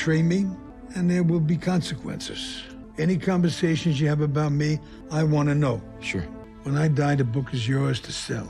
Betray me, and there will be consequences. Any conversations you have about me, I want to know. Sure. When I die, the book is yours to sell.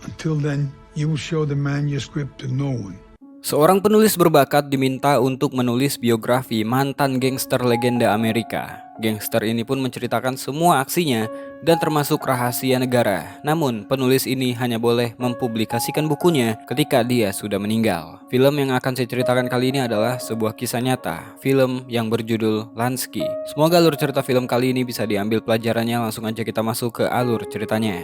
Until then, you will show the manuscript to no one. Seorang penulis berbakat diminta untuk menulis biografi mantan gangster legenda Amerika. Gangster ini pun menceritakan semua aksinya dan termasuk rahasia negara. Namun, penulis ini hanya boleh mempublikasikan bukunya ketika dia sudah meninggal. Film yang akan saya ceritakan kali ini adalah sebuah kisah nyata, film yang berjudul Lansky. Semoga alur cerita film kali ini bisa diambil pelajarannya. Langsung aja kita masuk ke alur ceritanya.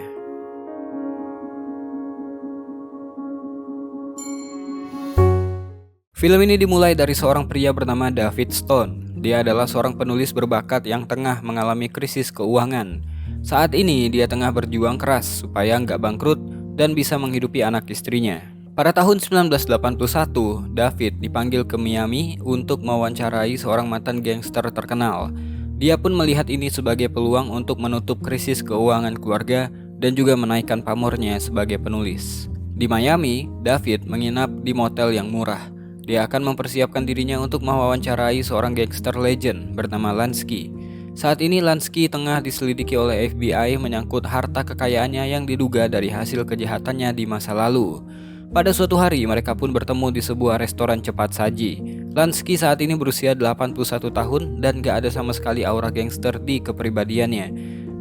Film ini dimulai dari seorang pria bernama David Stone. Dia adalah seorang penulis berbakat yang tengah mengalami krisis keuangan. Saat ini dia tengah berjuang keras supaya nggak bangkrut dan bisa menghidupi anak istrinya. Pada tahun 1981, David dipanggil ke Miami untuk mewawancarai seorang mantan gangster terkenal. Dia pun melihat ini sebagai peluang untuk menutup krisis keuangan keluarga dan juga menaikkan pamornya sebagai penulis. Di Miami, David menginap di motel yang murah. Dia akan mempersiapkan dirinya untuk mewawancarai seorang gangster legend bernama Lansky. Saat ini Lansky tengah diselidiki oleh FBI menyangkut harta kekayaannya yang diduga dari hasil kejahatannya di masa lalu. Pada suatu hari mereka pun bertemu di sebuah restoran cepat saji. Lansky saat ini berusia 81 tahun dan gak ada sama sekali aura gangster di kepribadiannya.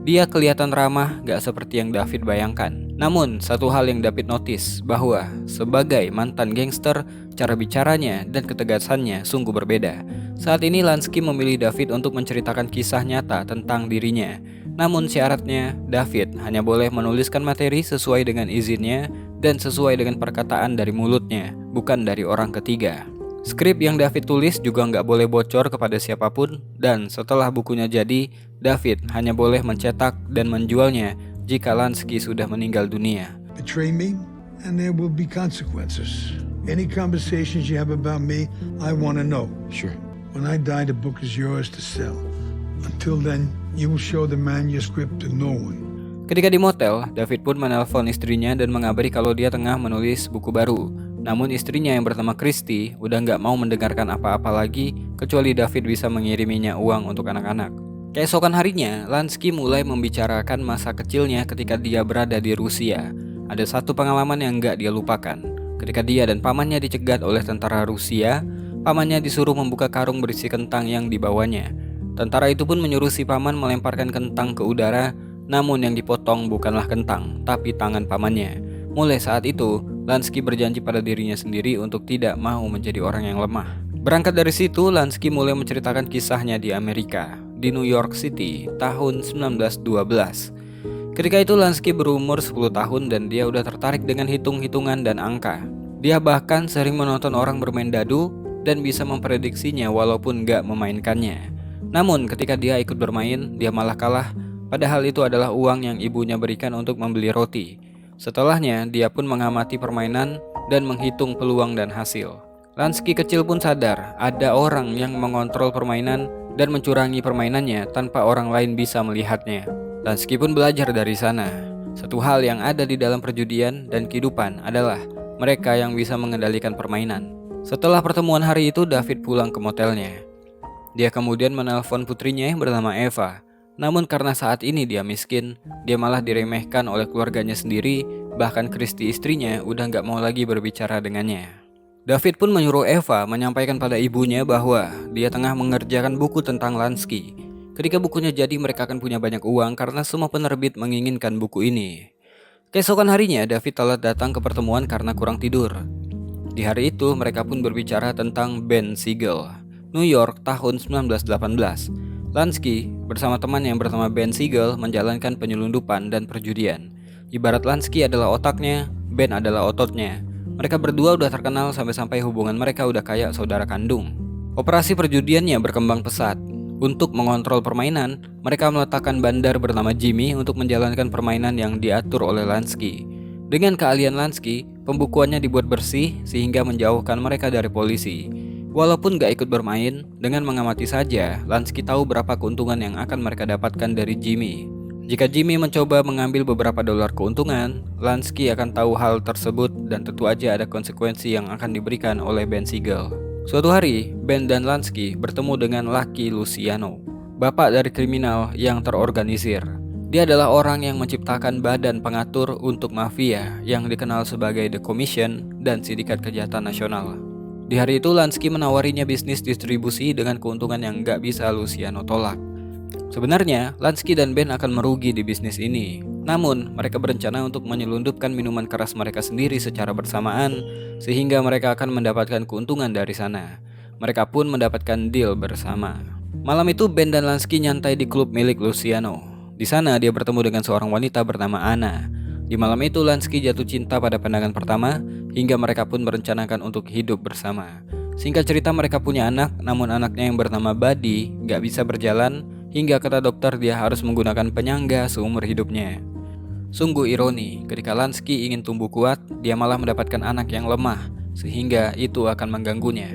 Dia kelihatan ramah, gak seperti yang David bayangkan. Namun, satu hal yang David notice bahwa sebagai mantan gangster, cara bicaranya dan ketegasannya sungguh berbeda. Saat ini Lansky memilih David untuk menceritakan kisah nyata tentang dirinya. Namun syaratnya, David hanya boleh menuliskan materi sesuai dengan izinnya dan sesuai dengan perkataan dari mulutnya, bukan dari orang ketiga. Skrip yang David tulis juga nggak boleh bocor kepada siapapun, dan setelah bukunya jadi, David hanya boleh mencetak dan menjualnya jika Lansky sudah meninggal dunia. Betray me, and there will be consequences. Any conversations you have about me, I want to know. Sure. When I die, the book is yours to sell. Until then, you will show the manuscript to no one. Ketika di motel, David pun menelpon istrinya dan mengabari kalau dia tengah menulis buku baru. Namun istrinya yang bernama Christy udah nggak mau mendengarkan apa-apa lagi kecuali David bisa mengiriminya uang untuk anak-anak. Keesokan harinya, Lansky mulai membicarakan masa kecilnya ketika dia berada di Rusia. Ada satu pengalaman yang nggak dia lupakan. Ketika dia dan pamannya dicegat oleh tentara Rusia, pamannya disuruh membuka karung berisi kentang yang dibawanya. Tentara itu pun menyuruh si paman melemparkan kentang ke udara, namun yang dipotong bukanlah kentang, tapi tangan pamannya. Mulai saat itu, Lansky berjanji pada dirinya sendiri untuk tidak mau menjadi orang yang lemah. Berangkat dari situ, Lansky mulai menceritakan kisahnya di Amerika, di New York City, tahun 1912. Ketika itu Lansky berumur 10 tahun dan dia udah tertarik dengan hitung-hitungan dan angka. Dia bahkan sering menonton orang bermain dadu dan bisa memprediksinya walaupun gak memainkannya. Namun ketika dia ikut bermain, dia malah kalah, padahal itu adalah uang yang ibunya berikan untuk membeli roti. Setelahnya, dia pun mengamati permainan dan menghitung peluang dan hasil. Lansky kecil pun sadar ada orang yang mengontrol permainan dan mencurangi permainannya tanpa orang lain bisa melihatnya. Lansky pun belajar dari sana. Satu hal yang ada di dalam perjudian dan kehidupan adalah mereka yang bisa mengendalikan permainan. Setelah pertemuan hari itu, David pulang ke motelnya. Dia kemudian menelpon putrinya yang bernama Eva. Namun karena saat ini dia miskin, dia malah diremehkan oleh keluarganya sendiri, bahkan Christy istrinya udah gak mau lagi berbicara dengannya. David pun menyuruh Eva menyampaikan pada ibunya bahwa dia tengah mengerjakan buku tentang Lansky. Ketika bukunya jadi, mereka akan punya banyak uang karena semua penerbit menginginkan buku ini. Keesokan harinya, David telat datang ke pertemuan karena kurang tidur. Di hari itu, mereka pun berbicara tentang Ben Siegel, New York tahun 1918. Lansky bersama teman yang bernama Ben Siegel menjalankan penyelundupan dan perjudian. Ibarat Lansky adalah otaknya, Ben adalah ototnya. Mereka berdua udah terkenal sampai-sampai hubungan mereka udah kayak saudara kandung. Operasi perjudiannya berkembang pesat. Untuk mengontrol permainan, mereka meletakkan bandar bernama Jimmy untuk menjalankan permainan yang diatur oleh Lansky. Dengan keahlian Lansky, pembukuannya dibuat bersih sehingga menjauhkan mereka dari polisi. Walaupun gak ikut bermain, dengan mengamati saja, Lansky tahu berapa keuntungan yang akan mereka dapatkan dari Jimmy. Jika Jimmy mencoba mengambil beberapa dolar keuntungan, Lansky akan tahu hal tersebut dan tentu aja ada konsekuensi yang akan diberikan oleh Ben Siegel. Suatu hari, Ben dan Lansky bertemu dengan Lucky Luciano, bapak dari kriminal yang terorganisir. Dia adalah orang yang menciptakan badan pengatur untuk mafia yang dikenal sebagai The Commission dan Sindikat Kejahatan Nasional. Di hari itu, Lansky menawarinya bisnis distribusi dengan keuntungan yang gak bisa Luciano tolak. Sebenarnya, Lansky dan Ben akan merugi di bisnis ini. Namun, mereka berencana untuk menyelundupkan minuman keras mereka sendiri secara bersamaan, sehingga mereka akan mendapatkan keuntungan dari sana. Mereka pun mendapatkan deal bersama. Malam itu, Ben dan Lansky nyantai di klub milik Luciano. Di sana, dia bertemu dengan seorang wanita bernama Anna. Di malam itu, Lansky jatuh cinta pada pandangan pertama, hingga mereka pun merencanakan untuk hidup bersama. Singkat cerita, mereka punya anak, namun anaknya yang bernama Buddy gak bisa berjalan, hingga kata dokter dia harus menggunakan penyangga seumur hidupnya. Sungguh ironi, ketika Lansky ingin tumbuh kuat, dia malah mendapatkan anak yang lemah, sehingga itu akan mengganggunya.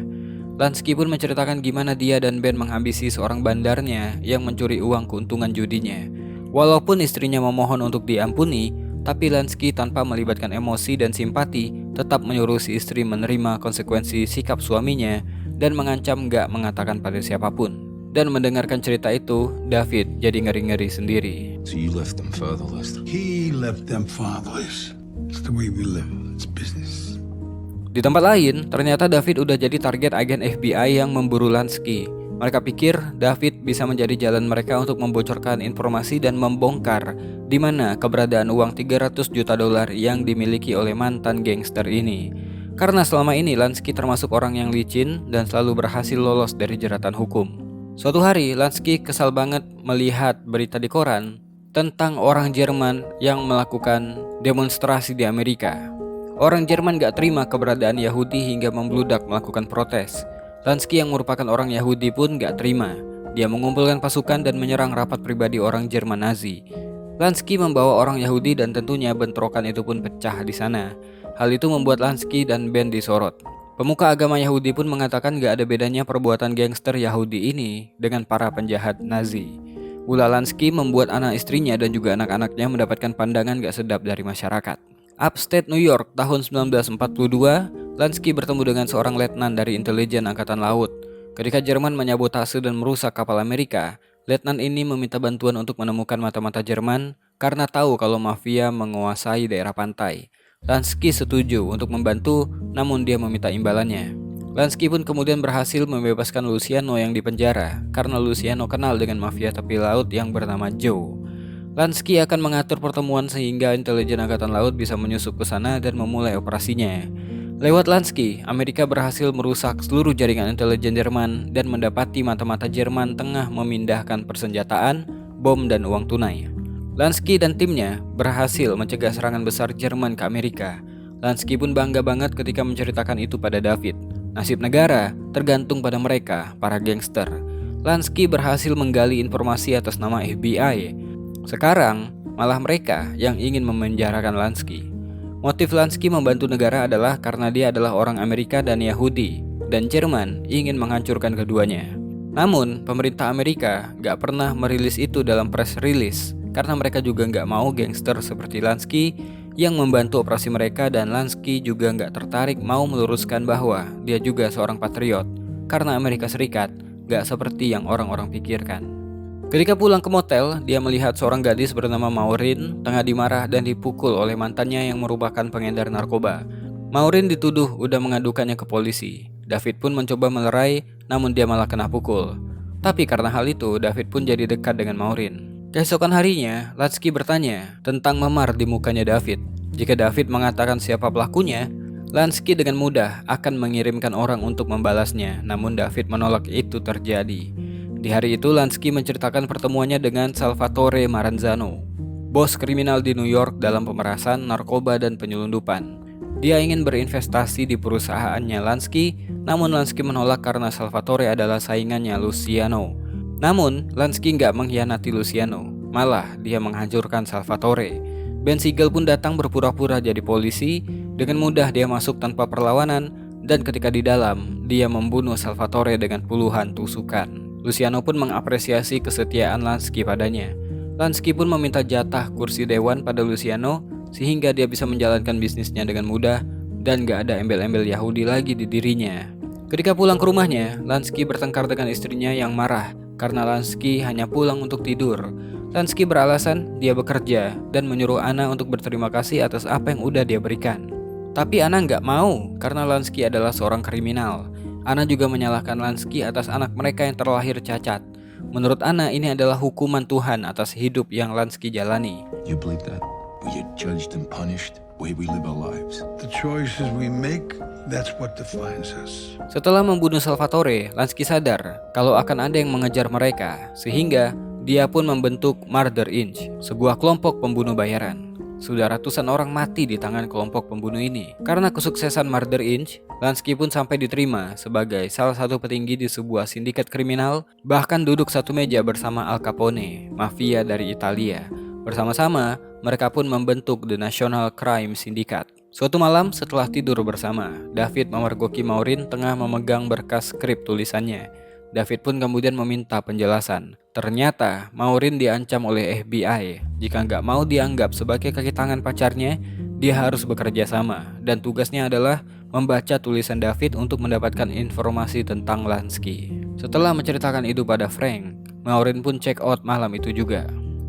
Lansky pun menceritakan gimana dia dan Ben menghabisi seorang bandarnya yang mencuri uang keuntungan judinya. Walaupun istrinya memohon untuk diampuni, tapi Lansky tanpa melibatkan emosi dan simpati tetap menyuruh si istri menerima konsekuensi sikap suaminya dan mengancam gak mengatakan pada siapapun. Dan mendengarkan cerita itu, David jadi ngeri-ngeri sendiri. So you left them fatherless. He left them fatherless. It's the way we live. It's business. Di tempat lain, ternyata David udah jadi target agen FBI yang memburu Lansky. Mereka pikir David bisa menjadi jalan mereka untuk membocorkan informasi dan membongkar di mana keberadaan uang 300 juta dolar yang dimiliki oleh mantan gangster ini. Karena selama ini Lansky termasuk orang yang licin dan selalu berhasil lolos dari jeratan hukum. Suatu hari, Lansky kesal banget melihat berita di koran tentang orang Jerman yang melakukan demonstrasi di Amerika. Orang Jerman gak terima keberadaan Yahudi hingga membludak melakukan protes. Lansky yang merupakan orang Yahudi pun gak terima. Dia mengumpulkan pasukan dan menyerang rapat pribadi orang Jerman Nazi. Lansky membawa orang Yahudi dan tentunya bentrokan itu pun pecah di sana. Hal itu membuat Lansky dan Ben disorot. Pemuka agama Yahudi pun mengatakan gak ada bedanya perbuatan gangster Yahudi ini dengan para penjahat Nazi. Ulah Lansky membuat anak istrinya dan juga anak-anaknya mendapatkan pandangan gak sedap dari masyarakat. Upstate New York tahun 1942, Lansky bertemu dengan seorang letnan dari intelijen angkatan laut. Ketika Jerman menyabotase dan merusak kapal Amerika, letnan ini meminta bantuan untuk menemukan mata-mata Jerman karena tahu kalau mafia menguasai daerah pantai. Lansky setuju untuk membantu, namun dia meminta imbalannya. Lansky pun kemudian berhasil membebaskan Luciano yang dipenjara karena Luciano kenal dengan mafia tepi laut yang bernama Joe. Lansky akan mengatur pertemuan sehingga intelijen angkatan laut bisa menyusup ke sana dan memulai operasinya. Lewat Lansky, Amerika berhasil merusak seluruh jaringan intelijen Jerman dan mendapati mata-mata Jerman tengah memindahkan persenjataan, bom dan uang tunai. Lansky dan timnya berhasil mencegah serangan besar Jerman ke Amerika. Lansky pun bangga banget ketika menceritakan itu pada David. Nasib negara tergantung pada mereka, para gangster. Lansky berhasil menggali informasi atas nama FBI. Sekarang, malah mereka yang ingin memenjarakan Lansky. Motif Lansky membantu negara adalah karena dia adalah orang Amerika dan Yahudi, dan Jerman ingin menghancurkan keduanya. Namun, pemerintah Amerika gak pernah merilis itu dalam press release, karena mereka juga nggak mau gangster seperti Lansky yang membantu operasi mereka, dan Lansky juga nggak tertarik mau meluruskan bahwa dia juga seorang patriot karena Amerika Serikat nggak seperti yang orang-orang pikirkan. Ketika pulang ke motel, dia melihat seorang gadis bernama Maureen tengah dimarah dan dipukul oleh mantannya yang merupakan pengedar narkoba. Maureen dituduh udah mengadukannya ke polisi. David pun mencoba melerai, namun dia malah kena pukul. Tapi karena hal itu, David pun jadi dekat dengan Maureen. Keesokan harinya, Lansky bertanya tentang memar di mukanya David. Jika David mengatakan siapa pelakunya, Lansky dengan mudah akan mengirimkan orang untuk membalasnya. Namun David menolak itu terjadi. Di hari itu, Lansky menceritakan pertemuannya dengan Salvatore Maranzano, bos kriminal di New York dalam pemerasan, narkoba, dan penyelundupan. Dia ingin berinvestasi di perusahaannya Lansky, namun Lansky menolak karena Salvatore adalah saingannya Luciano. Namun, Lansky nggak mengkhianati Luciano, malah dia menghancurkan Salvatore. Ben Siegel pun datang berpura-pura jadi polisi. Dengan mudah dia masuk tanpa perlawanan, dan ketika di dalam, dia membunuh Salvatore dengan puluhan tusukan. Luciano pun mengapresiasi kesetiaan Lansky padanya. Lansky pun meminta jatah kursi dewan pada Luciano, sehingga dia bisa menjalankan bisnisnya dengan mudah dan gak ada embel-embel Yahudi lagi di dirinya. Ketika pulang ke rumahnya, Lansky bertengkar dengan istrinya yang marah karena Lansky hanya pulang untuk tidur. Lansky beralasan dia bekerja dan menyuruh Anna untuk berterima kasih atas apa yang udah dia berikan. Tapi Anna nggak mau karena Lansky adalah seorang kriminal. Anna juga menyalahkan Lansky atas anak mereka yang terlahir cacat. Menurut Anna, ini adalah hukuman Tuhan atas hidup yang Lansky jalani. You believe that? We get judged and punished the way we live our lives. The choices we make, that's what defines us. Setelah membunuh Salvatore, Lansky sadar kalau akan ada yang mengejar mereka, sehingga dia pun membentuk Murder Inc., sebuah kelompok pembunuh bayaran. Sudah ratusan orang mati di tangan kelompok pembunuh ini. Karena kesuksesan Murder Inc., Lansky pun sampai diterima sebagai salah satu petinggi di sebuah sindikat kriminal, bahkan duduk satu meja bersama Al Capone, mafia dari Italia. Bersama-sama, mereka pun membentuk The National Crime Syndicate. Suatu malam setelah tidur bersama, David memergoki Maureen tengah memegang berkas skrip tulisannya. David pun kemudian meminta penjelasan. Ternyata Maureen diancam oleh FBI. Jika nggak mau dianggap sebagai kaki tangan pacarnya, dia harus bekerja sama. Dan tugasnya adalah membaca tulisan David untuk mendapatkan informasi tentang Lansky. Setelah menceritakan itu pada Frank, Maureen pun check out malam itu juga.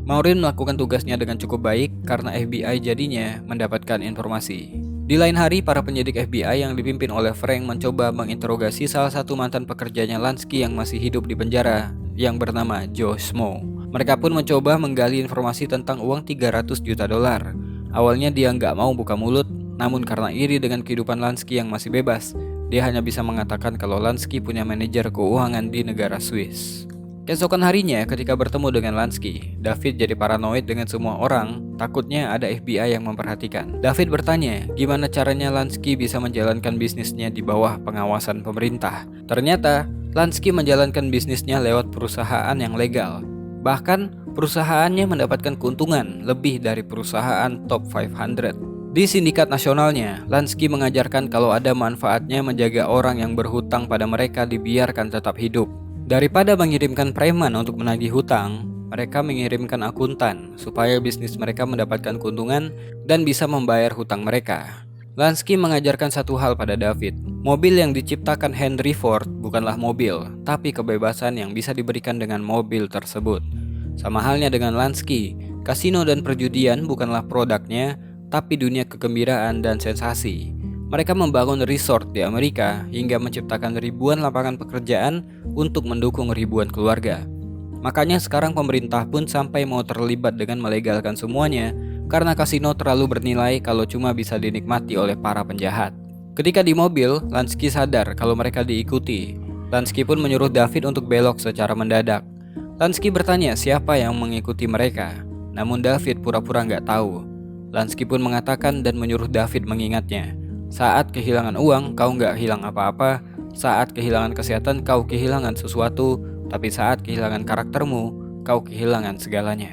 Maureen melakukan tugasnya dengan cukup baik karena FBI jadinya mendapatkan informasi. Di lain hari, para penyidik FBI yang dipimpin oleh Frank mencoba menginterogasi salah satu mantan pekerjanya Lansky yang masih hidup di penjara, yang bernama Joe Smo. Mereka pun mencoba menggali informasi tentang uang 300 juta dolar. Awalnya dia nggak mau buka mulut, namun karena iri dengan kehidupan Lansky yang masih bebas, dia hanya bisa mengatakan kalau Lansky punya manajer keuangan di negara Swiss. Keesokan harinya, ketika bertemu dengan Lansky, David jadi paranoid dengan semua orang, takutnya ada FBI yang memperhatikan. David bertanya, gimana caranya Lansky bisa menjalankan bisnisnya di bawah pengawasan pemerintah. Ternyata, Lansky menjalankan bisnisnya lewat perusahaan yang legal. Bahkan, perusahaannya mendapatkan keuntungan lebih dari perusahaan top 500. Di sindikat nasionalnya, Lansky mengajarkan kalau ada manfaatnya menjaga orang yang berhutang pada mereka dibiarkan tetap hidup. Daripada mengirimkan preman untuk menagih hutang, mereka mengirimkan akuntan supaya bisnis mereka mendapatkan keuntungan dan bisa membayar hutang mereka. Lansky mengajarkan satu hal pada David. Mobil yang diciptakan Henry Ford bukanlah mobil, tapi kebebasan yang bisa diberikan dengan mobil tersebut. Sama halnya dengan Lansky, kasino dan perjudian bukanlah produknya, tapi dunia kegembiraan dan sensasi. Mereka membangun resort di Amerika hingga menciptakan ribuan lapangan pekerjaan untuk mendukung ribuan keluarga. Makanya sekarang pemerintah pun sampai mau terlibat dengan melegalkan semuanya karena kasino terlalu bernilai kalau cuma bisa dinikmati oleh para penjahat. Ketika di mobil, Lansky sadar kalau mereka diikuti. Lansky pun menyuruh David untuk belok secara mendadak. Lansky bertanya siapa yang mengikuti mereka, namun David pura-pura nggak tahu. Lansky pun mengatakan dan menyuruh David mengingatnya. Saat kehilangan uang, kau nggak hilang apa-apa. Saat kehilangan kesehatan, kau kehilangan sesuatu. Tapi saat kehilangan karaktermu, kau kehilangan segalanya.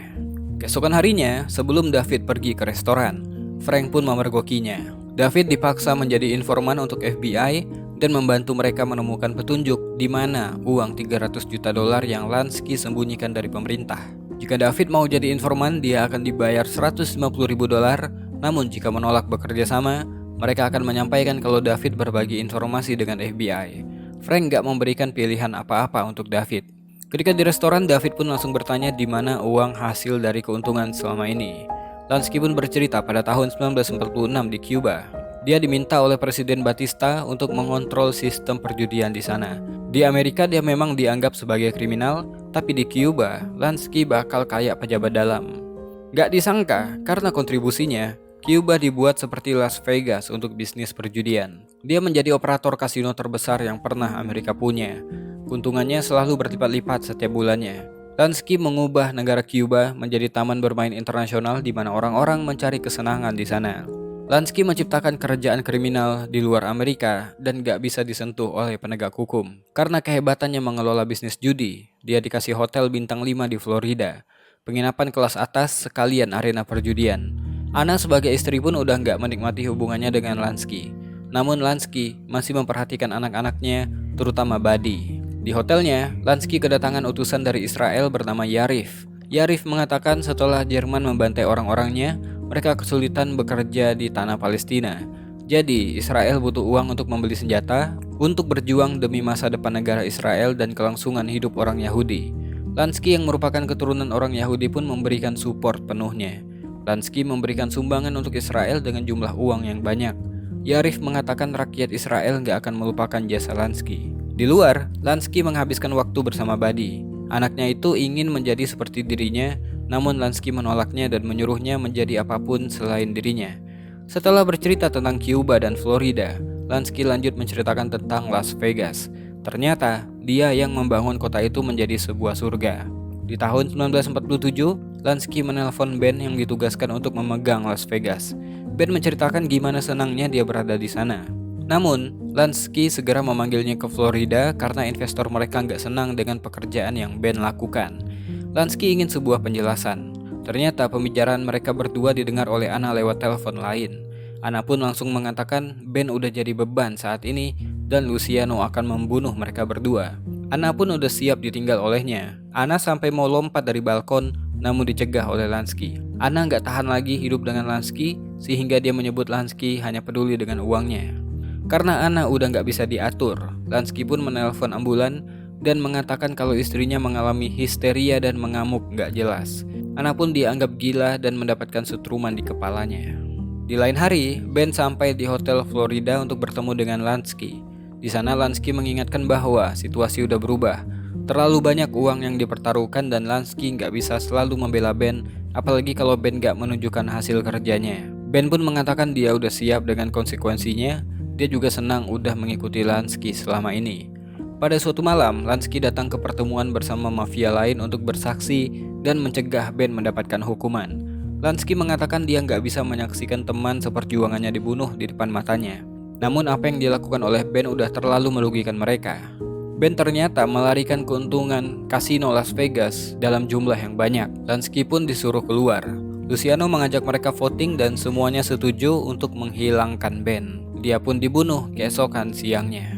Keesokan harinya, sebelum David pergi ke restoran, Frank pun memergokinya. David dipaksa menjadi informan untuk FBI dan membantu mereka menemukan petunjuk di mana uang 300 juta dolar yang Lansky sembunyikan dari pemerintah. Jika David mau jadi informan, dia akan dibayar 150 ribu dolar. Namun jika menolak bekerja sama, mereka akan menyampaikan kalau David berbagi informasi dengan FBI. Frank gak memberikan pilihan apa-apa untuk David. Ketika di restoran, David pun langsung bertanya di mana uang hasil dari keuntungan selama ini. Lansky pun bercerita pada tahun 1946 di Cuba. Dia diminta oleh Presiden Batista untuk mengontrol sistem perjudian di sana. Di Amerika dia memang dianggap sebagai kriminal, tapi di Cuba, Lansky bakal kayak pejabat dalam. Gak disangka, karena kontribusinya, Cuba dibuat seperti Las Vegas untuk bisnis perjudian. Dia menjadi operator kasino terbesar yang pernah Amerika punya. Keuntungannya selalu berlipat-lipat setiap bulannya. Lansky mengubah negara Cuba menjadi taman bermain internasional di mana orang-orang mencari kesenangan di sana. Lansky menciptakan kerajaan kriminal di luar Amerika dan gak bisa disentuh oleh penegak hukum. Karena kehebatannya mengelola bisnis judi, dia dikasih hotel bintang 5 di Florida, penginapan kelas atas sekalian arena perjudian. Anna sebagai istri pun udah gak menikmati hubungannya dengan Lansky. Namun Lansky masih memperhatikan anak-anaknya, terutama Buddy. Di hotelnya, Lansky kedatangan utusan dari Israel bernama Yarif. Yarif mengatakan setelah Jerman membantai orang-orangnya, mereka kesulitan bekerja di tanah Palestina. Jadi, Israel butuh uang untuk membeli senjata untuk berjuang demi masa depan negara Israel dan kelangsungan hidup orang Yahudi. Lansky yang merupakan keturunan orang Yahudi pun memberikan support penuhnya. Lansky memberikan sumbangan untuk Israel dengan jumlah uang yang banyak. Yarif mengatakan rakyat Israel nggak akan melupakan jasa Lansky. Di luar, Lansky menghabiskan waktu bersama Buddy. Anaknya itu ingin menjadi seperti dirinya, namun Lansky menolaknya dan menyuruhnya menjadi apapun selain dirinya. Setelah bercerita tentang Cuba dan Florida, Lansky lanjut menceritakan tentang Las Vegas. Ternyata, dia yang membangun kota itu menjadi sebuah surga. Di tahun 1947, Lansky menelpon Ben yang ditugaskan untuk memegang Las Vegas. Ben menceritakan gimana senangnya dia berada di sana. Namun, Lansky segera memanggilnya ke Florida karena investor mereka nggak senang dengan pekerjaan yang Ben lakukan. Lansky ingin sebuah penjelasan. Ternyata pembicaraan mereka berdua didengar oleh Anna lewat telepon lain. Anna pun langsung mengatakan Ben udah jadi beban saat ini dan Luciano akan membunuh mereka berdua. Anna pun udah siap ditinggal olehnya. Anna sampai mau lompat dari balkon, namun dicegah oleh Lansky. Anna nggak tahan lagi hidup dengan Lansky, sehingga dia menyebut Lansky hanya peduli dengan uangnya. Karena Anna udah nggak bisa diatur, Lansky pun menelpon ambulan dan mengatakan kalau istrinya mengalami histeria dan mengamuk nggak jelas. Anna pun dianggap gila dan mendapatkan setruman di kepalanya. Di lain hari, Ben sampai di Hotel Florida untuk bertemu dengan Lansky. Di sana Lansky mengingatkan bahwa situasi udah berubah. Terlalu banyak uang yang dipertaruhkan dan Lansky nggak bisa selalu membela Ben, apalagi kalau Ben nggak menunjukkan hasil kerjanya. Ben pun mengatakan dia udah siap dengan konsekuensinya. Dia juga senang udah mengikuti Lansky selama ini. Pada suatu malam, Lansky datang ke pertemuan bersama mafia lain untuk bersaksi dan mencegah Ben mendapatkan hukuman. Lansky mengatakan dia nggak bisa menyaksikan teman seperjuangannya dibunuh di depan matanya. Namun apa yang dilakukan oleh Ben udah terlalu merugikan mereka. Ben ternyata melarikan keuntungan kasino Las Vegas dalam jumlah yang banyak. Lansky pun disuruh keluar. Luciano mengajak mereka voting dan semuanya setuju untuk menghilangkan Ben. Dia pun dibunuh keesokan siangnya.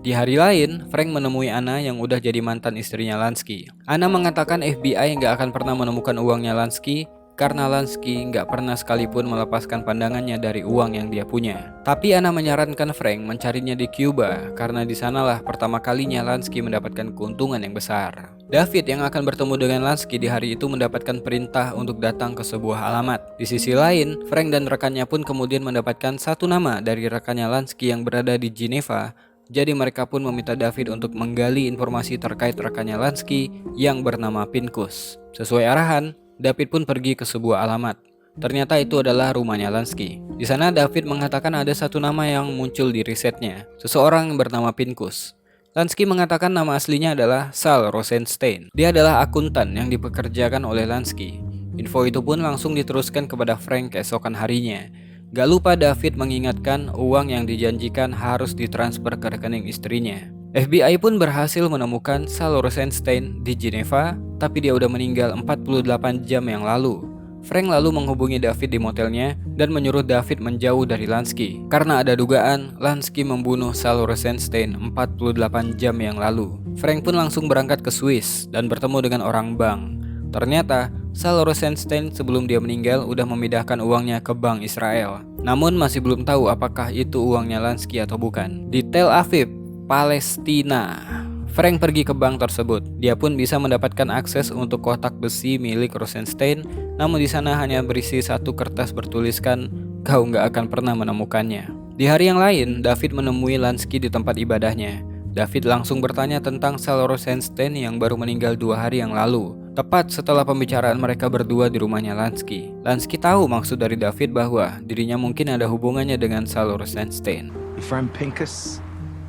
Di hari lain, Frank menemui Anna yang udah jadi mantan istrinya Lansky. Anna mengatakan FBI nggak akan pernah menemukan uangnya Lansky karena Lansky nggak pernah sekalipun melepaskan pandangannya dari uang yang dia punya. Tapi Anna menyarankan Frank mencarinya di Cuba karena di sanalah pertama kalinya Lansky mendapatkan keuntungan yang besar. David yang akan bertemu dengan Lansky di hari itu mendapatkan perintah untuk datang ke sebuah alamat. Di sisi lain, Frank dan rekannya pun kemudian mendapatkan satu nama dari rekannya Lansky yang berada di Geneva. Jadi mereka pun meminta David untuk menggali informasi terkait rekannya Lansky yang bernama Pincus. Sesuai arahan, David pun pergi ke sebuah alamat. Ternyata itu adalah rumahnya Lansky. Di sana David mengatakan ada satu nama yang muncul di risetnya, seseorang yang bernama Pincus. Lansky mengatakan nama aslinya adalah Sal Rosenstein. Dia adalah akuntan yang dipekerjakan oleh Lansky. Info itu pun langsung diteruskan kepada Frank keesokan harinya. Gak lupa David mengingatkan uang yang dijanjikan harus ditransfer ke rekening istrinya. FBI pun berhasil menemukan Sal Rosenstein di Geneva, tapi dia udah meninggal 48 jam yang lalu. Frank lalu menghubungi David di motelnya dan menyuruh David menjauh dari Lansky karena ada dugaan Lansky membunuh Sal Rosenstein 48 jam yang lalu. Frank pun langsung berangkat ke Swiss dan bertemu dengan orang bank. Ternyata Sal Rosenstein sebelum dia meninggal udah memindahkan uangnya ke bank Israel. Namun masih belum tahu apakah itu uangnya Lansky atau bukan. Di Tel Aviv, Palestina, Frank pergi ke bank tersebut. Dia pun bisa mendapatkan akses untuk kotak besi milik Rosenstein. Namun di sana hanya berisi satu kertas bertuliskan, "Kau nggak akan pernah menemukannya." Di hari yang lain, David menemui Lansky di tempat ibadahnya. David langsung bertanya tentang Sal Rosenstein yang baru meninggal 2 hari yang lalu, tepat setelah pembicaraan mereka berdua di rumahnya Lansky. Lansky tahu maksud dari David bahwa dirinya mungkin ada hubungannya dengan Sal Rosenstein. Your friend Pincus,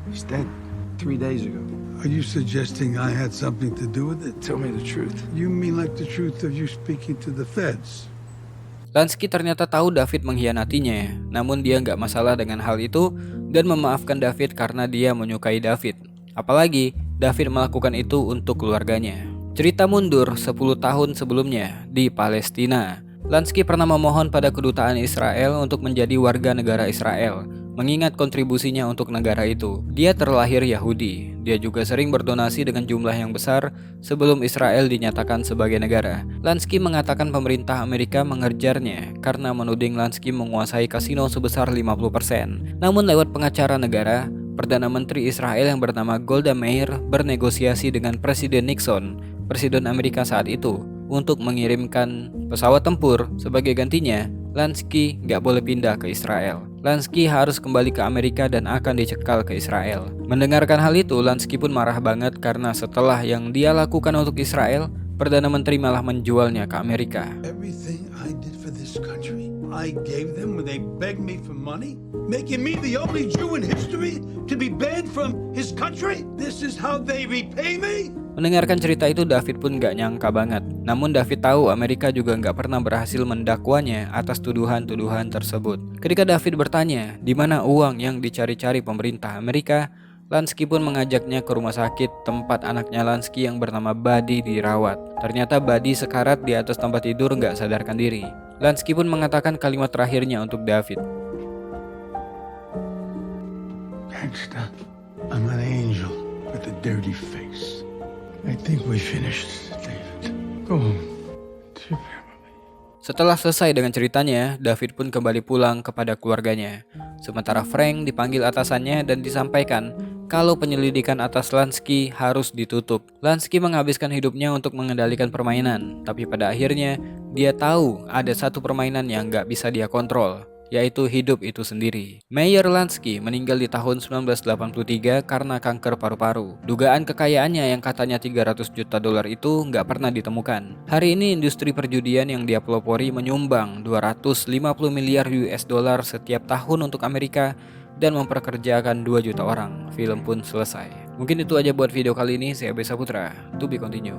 he's dead 3 days ago. Are you suggesting I had something to do with it? Tell me the truth. You mean like the truth of you speaking to the feds? Lansky ternyata tahu David mengkhianatinya, namun dia nggak masalah dengan hal itu dan memaafkan David karena dia menyukai David. Apalagi David melakukan itu untuk keluarganya. Cerita mundur 10 tahun sebelumnya di Palestina. Lansky pernah memohon pada kedutaan Israel untuk menjadi warga negara Israel, mengingat kontribusinya untuk negara itu. Dia terlahir Yahudi. Dia juga sering berdonasi dengan jumlah yang besar sebelum Israel dinyatakan sebagai negara. Lansky mengatakan pemerintah Amerika mengejarnya karena menuding Lansky menguasai kasino sebesar 50%. Namun lewat pengacara negara, Perdana Menteri Israel yang bernama Golda Meir bernegosiasi dengan Presiden Nixon, Presiden Amerika saat itu, untuk mengirimkan pesawat tempur. Sebagai gantinya, Lansky nggak boleh pindah ke Israel. Lansky harus kembali ke Amerika dan akan dicekal ke Israel. Mendengarkan hal itu, Lansky pun marah banget karena setelah yang dia lakukan untuk Israel, Perdana Menteri malah menjualnya ke Amerika. Everything I did for this country, I gave them when they begged me for money, making me the only Jew in history to be banned from his country. This is how they repay me. Mendengarkan cerita itu, David pun gak nyangka banget. Namun David tahu Amerika juga gak pernah berhasil mendakwanya atas tuduhan-tuduhan tersebut. Ketika David bertanya di mana uang yang dicari-cari pemerintah Amerika, Lansky pun mengajaknya ke rumah sakit tempat anaknya Lansky yang bernama Buddy dirawat. Ternyata Buddy sekarat di atas tempat tidur gak sadarkan diri. Lansky pun mengatakan kalimat terakhirnya untuk David. Gangsta, I'm an angel with a dirty face. I think we finished, David. Go home to your family. Setelah selesai dengan ceritanya, David pun kembali pulang kepada keluarganya. Sementara Frank dipanggil atasannya dan disampaikan kalau penyelidikan atas Lansky harus ditutup. Lansky menghabiskan hidupnya untuk mengendalikan permainan, tapi pada akhirnya dia tahu ada satu permainan yang gak bisa dia kontrol, yaitu hidup itu sendiri. Meyer Lansky meninggal di tahun 1983 karena kanker paru-paru. Dugaan kekayaannya yang katanya $300 juta itu nggak pernah ditemukan. Hari ini industri perjudian yang dia pelopori menyumbang $250 miliar setiap tahun untuk Amerika dan memperkerjakan 2 juta orang. Film pun selesai. Mungkin itu aja buat video kali ini. Saya Besa Putra. To be continue.